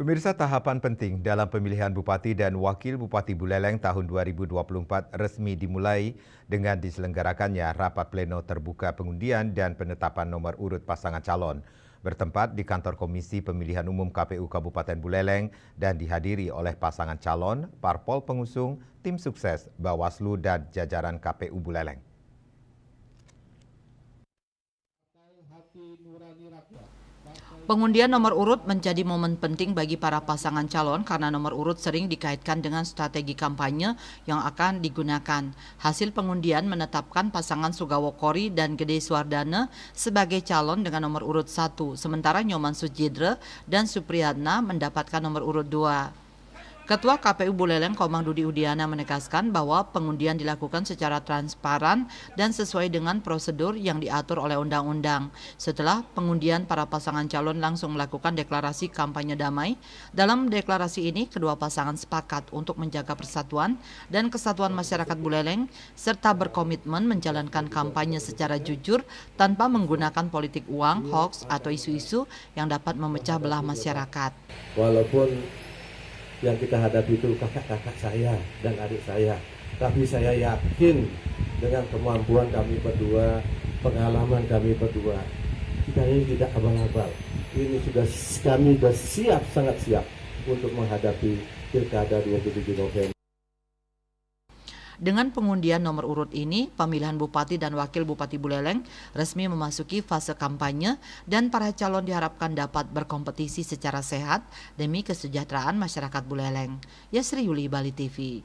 Pemirsa, tahapan penting dalam pemilihan Bupati dan Wakil Bupati Buleleng tahun 2024 resmi dimulai dengan diselenggarakannya rapat pleno terbuka pengundian dan penetapan nomor urut pasangan calon. Bertempat di kantor Komisi Pemilihan Umum KPU Kabupaten Buleleng dan dihadiri oleh pasangan calon, parpol pengusung, tim sukses, Bawaslu dan jajaran KPU Buleleng. Pengundian nomor urut menjadi momen penting bagi para pasangan calon karena nomor urut sering dikaitkan dengan strategi kampanye yang akan digunakan. Hasil pengundian menetapkan pasangan Sugawo Kori dan Gede Suwardana sebagai calon dengan nomor urut 1, sementara Nyoman Sujidre dan Supriyatna mendapatkan nomor urut 2. Ketua KPU Buleleng Komang Dudi Udiana menegaskan bahwa pengundian dilakukan secara transparan dan sesuai dengan prosedur yang diatur oleh undang-undang. Setelah pengundian, para pasangan calon langsung melakukan deklarasi kampanye damai. Dalam deklarasi ini, kedua pasangan sepakat untuk menjaga persatuan dan kesatuan masyarakat Buleleng serta berkomitmen menjalankan kampanye secara jujur tanpa menggunakan politik uang, hoax, atau isu-isu yang dapat memecah belah masyarakat. Walaupun yang kita hadapi itu kakak-kakak saya dan adik saya, tapi saya yakin dengan kemampuan kami berdua, pengalaman kami berdua, kita ini tidak abal-abal. Ini kami sudah siap, sangat siap untuk menghadapi Pilkada 27 November. Dengan pengundian nomor urut ini, pemilihan Bupati dan Wakil Bupati Buleleng resmi memasuki fase kampanye dan para calon diharapkan dapat berkompetisi secara sehat demi kesejahteraan masyarakat Buleleng. Yasri Yuli, Bali TV.